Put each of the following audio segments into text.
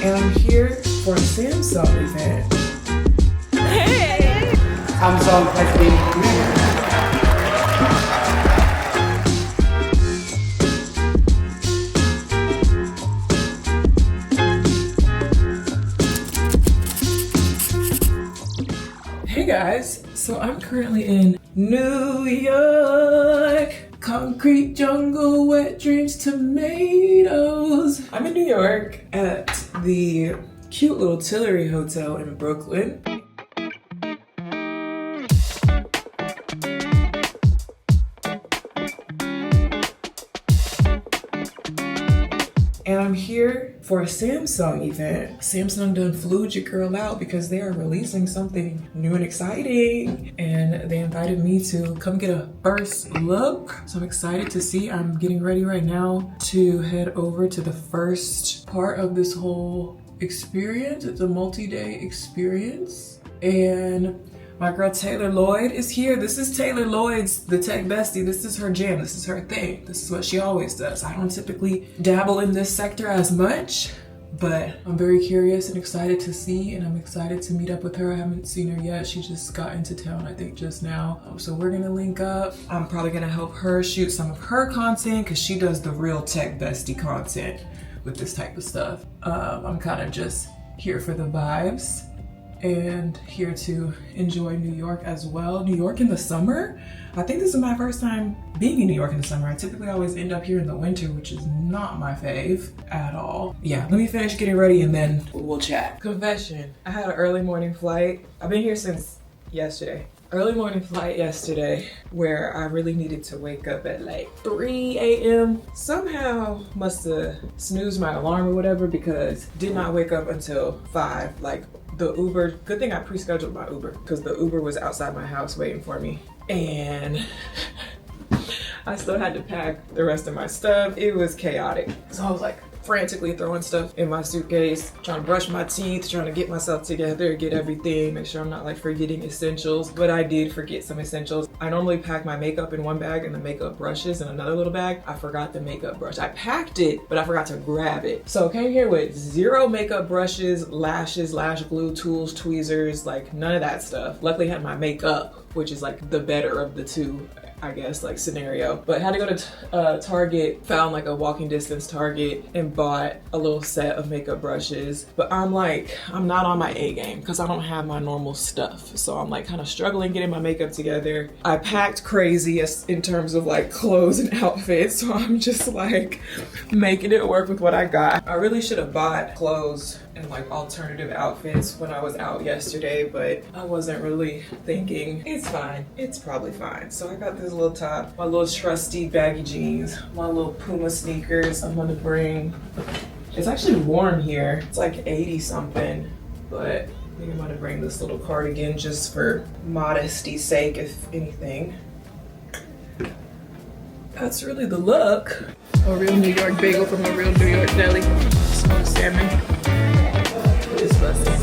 And I'm here for a Samsung event. Hey! Samsung has been created. Hey guys, so I'm currently in New York. Concrete jungle, wet dreams, tomatoes. I'm in New York at the cute little Tillery Hotel in Brooklyn. And I'm here for a Samsung event. Samsung done flew your girl out because they are releasing something new and exciting. And they invited me to come get a first look. So I'm excited to see. I'm getting ready right now to head over to the first part of this whole experience. It's a multi-day experience. And my girl Taylor Lloyd is here. This is Taylor Lloyd's the tech bestie. This is her jam. This is her thing. This is what she always does. I don't typically dabble in this sector as much, but I'm very curious and excited to see, and I'm excited to meet up with her. I haven't seen her yet. She just got into town, I think, just now. So we're gonna link up. I'm probably gonna help her shoot some of her content because she does the real tech bestie content with this type of stuff. I'm kind of just here for the vibes and here to enjoy New York as well. New York in the summer? I think this is my first time being in New York in the summer. I typically always end up here in the winter, which is not my fave at all. Yeah, let me finish getting ready and then we'll chat. Confession, I had an early morning flight. I've been here since yesterday. Early morning flight yesterday where I really needed to wake up at like 3 a.m. Somehow must have snoozed my alarm or whatever because did not wake up until 5. Like the Uber, good thing I pre-scheduled my Uber because the Uber was outside my house waiting for me. And I still had to pack the rest of my stuff. It was chaotic. So I was like frantically throwing stuff in my suitcase, trying to brush my teeth, trying to get myself together, get everything, make sure I'm not like forgetting essentials. But I did forget some essentials. I normally pack my makeup in one bag and the makeup brushes in another little bag. I forgot the makeup brush. I packed it, but I forgot to grab it. So I came here with 0 makeup brushes, lashes, lash glue, tools, tweezers, like none of that stuff. Luckily I had my makeup, which is like the better of the two, I guess, like scenario. But had to go to Target, found like a walking distance Target and bought a little set of makeup brushes. But I'm not on my A game because I don't have my normal stuff. So I'm like kind of struggling getting my makeup together. I packed crazy in terms of like clothes and outfits. So I'm just like making it work with what I got. I really should have bought clothes and like alternative outfits when I was out yesterday, but I wasn't really thinking. It's fine. It's probably fine. So I got this little top, my little trusty baggy jeans, my little Puma sneakers I'm gonna bring. It's actually warm here. It's like 80 something, but I think I'm gonna bring this little cardigan just for modesty's sake, if anything. That's really the look. A real New York bagel from a real New York deli. Smoked salmon. This blessing.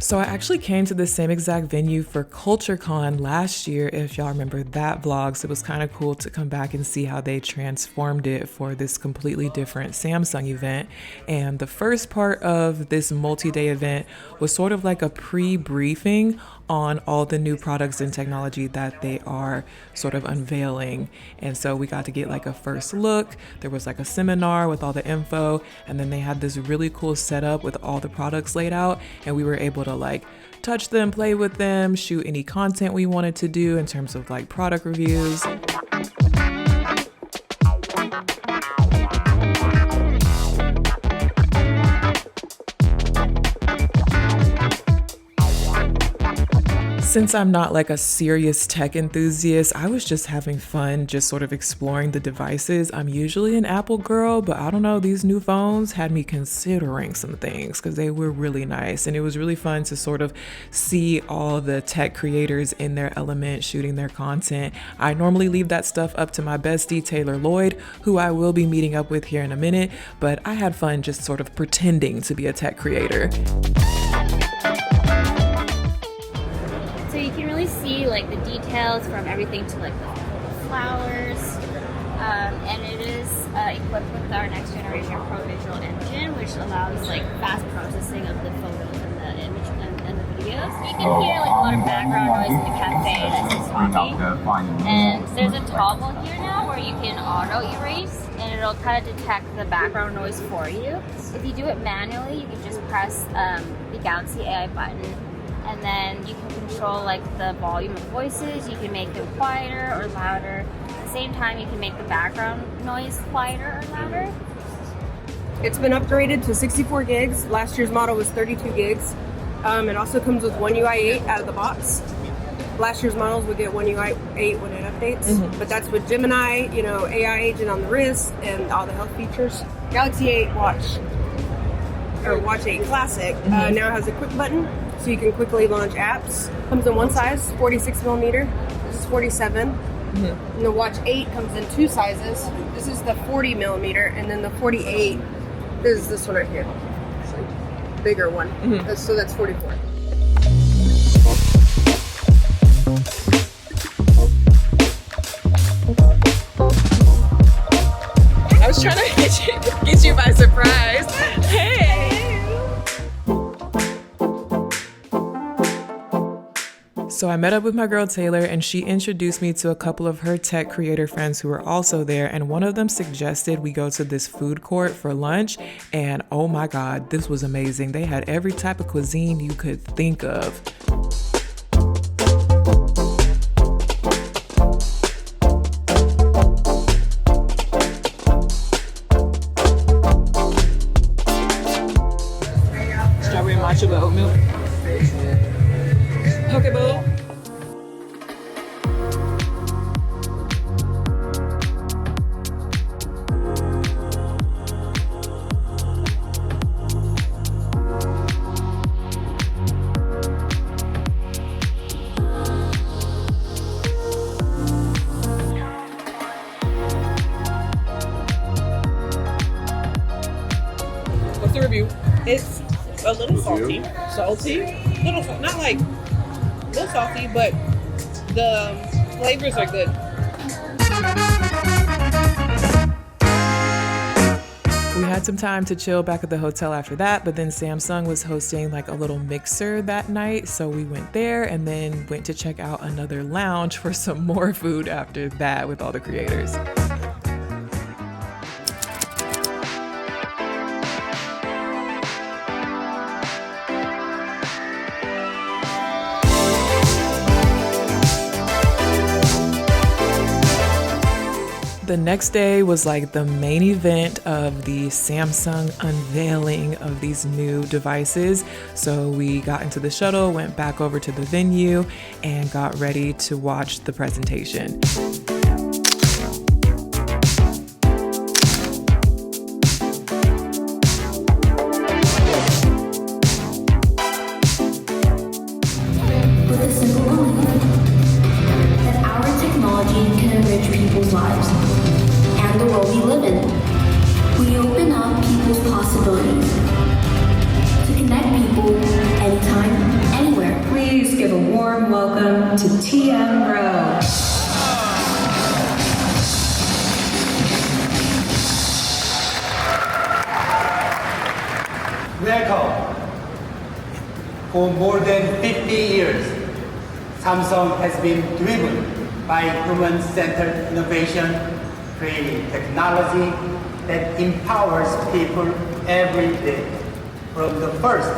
So I actually came to the same exact venue for CultureCon last year, if y'all remember that vlog. So it was kind of cool to come back and see how they transformed it for this completely different Samsung event. And the first part of this multi-day event was sort of like a pre-briefing on all the new products and technology that they are sort of unveiling. And so we got to get like a first look. There was like a seminar with all the info, and then they had this really cool setup with all the products laid out, and we were able to like touch them, play with them, shoot any content we wanted to do in terms of like product reviews. Since I'm not like a serious tech enthusiast, I was just having fun, just sort of exploring the devices. I'm usually an Apple girl, but I don't know, these new phones had me considering some things because they were really nice. And it was really fun to sort of see all the tech creators in their element shooting their content. I normally leave that stuff up to my bestie, Taylor Lloyd, who I will be meeting up with here in a minute, but I had fun just sort of pretending to be a tech creator. So you can really see like the detail details, from everything to like the flowers. And it is equipped with our next generation Pro Visual engine, which allows like fast processing of the photos and the image and the videos. You can hear like a lot of background noise in the cafe that's just talking. And there's a toggle here now where you can auto erase, and it'll kind of detect the background noise for you. If you do it manually, you can just press the Galaxy AI button, and then you can control like the volume of voices. You can make them quieter or louder. At the same time, you can make the background noise quieter or louder. It's been upgraded to 64 gigs. Last year's model was 32 gigs. It also comes with One UI 8 out of the box. Last year's models would get One UI 8 when it updates, but that's with Gemini, AI agent on the wrist and all the health features. Galaxy 8 Watch 8 Classic now has a quick button, so you can quickly launch apps. Comes in one size, 46 millimeter. This is 47. And the Watch 8 comes in two sizes. This is the 40 millimeter, and then the 48 is this one right here. It's like bigger one. So that's 44. I was trying to get you by surprise. Hey! So I met up with my girl Taylor, and she introduced me to a couple of her tech creator friends who were also there, and one of them suggested we go to this food court for lunch, and oh my god, this was amazing. They had every type of cuisine you could think of. Strawberry matcha with oat milk. Poke bowl. What's the review? It's a little salty, not like a little salty, but the flavors are good. We had some time to chill back at the hotel after that, but then Samsung was hosting like a little mixer that night, so we went there and then went to check out another lounge for some more food after that with all the creators. The next day was like the main event of the Samsung unveiling of these new devices. So we got into the shuttle, went back over to the venue, and got ready to watch the presentation. With a simple belief that our technology can enrich people's lives and the world we live in. We open up people's possibilities to connect people anytime, anywhere. Please give a warm welcome to TM Row. Welcome. For more than 50 years, Samsung has been driven by human-centered innovation, creating technology that empowers people every day. From the first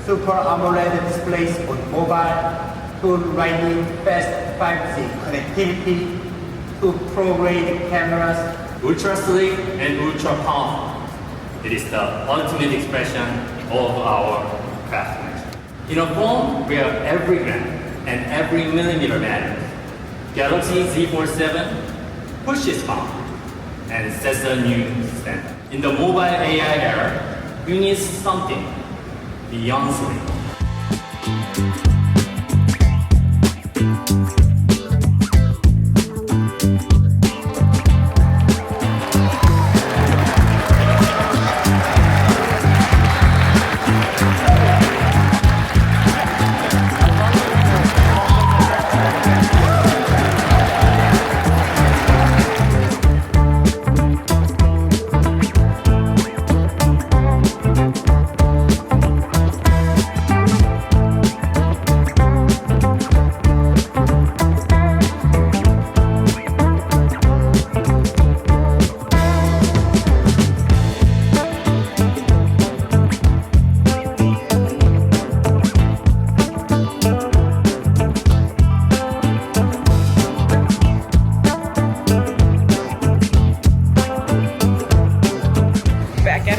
Super AMOLED displays on mobile, to lightning fast 5G connectivity, to pro-grade cameras, ultra slick and ultra powerful. It is the ultimate expression of our craftsmanship. In a phone where every gram and every millimeter matters, Galaxy Z Fold 7 pushes boundaries and sets a new standard. In the mobile AI era, we need something beyond slick.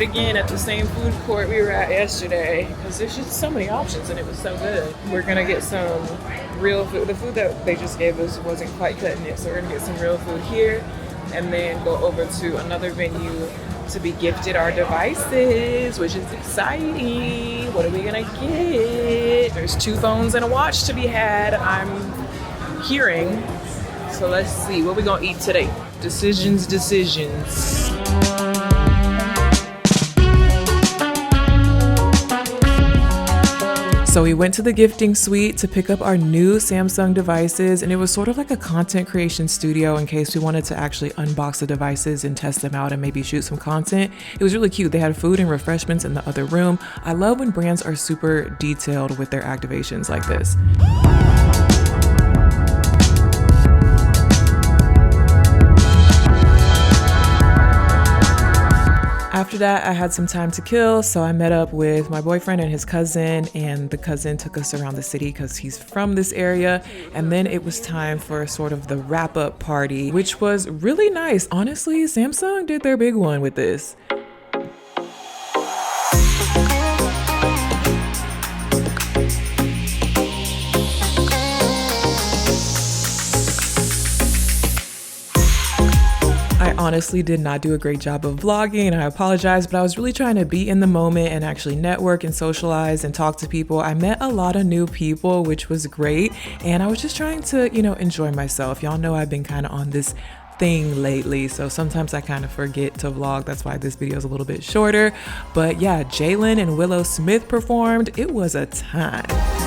it again at the same food court we were at yesterday because there's just so many options and it was so good. We're gonna get some real food. The food that they just gave us wasn't quite cutting it, so we're gonna get some real food here and then go over to another venue to be gifted our devices, which is exciting. What are we gonna get? There's 2 phones and a watch to be had, I'm hearing. So let's see, what we gonna eat today? Decisions. So we went to the gifting suite to pick up our new Samsung devices, and it was sort of like a content creation studio in case we wanted to actually unbox the devices and test them out and maybe shoot some content. It was really cute. They had food and refreshments in the other room. I love when brands are super detailed with their activations like this. After that, I had some time to kill, so I met up with my boyfriend and his cousin, and the cousin took us around the city because he's from this area. And then it was time for sort of the wrap-up party, which was really nice. Honestly, Samsung did their big one with this. I honestly did not do a great job of vlogging, and I apologize, but I was really trying to be in the moment and actually network and socialize and talk to people. I met a lot of new people, which was great, and I was just trying to, enjoy myself. Y'all know I've been kind of on this thing lately, so sometimes I kind of forget to vlog. That's why this video is a little bit shorter. But yeah, Jalen and Willow Smith performed. It was a time.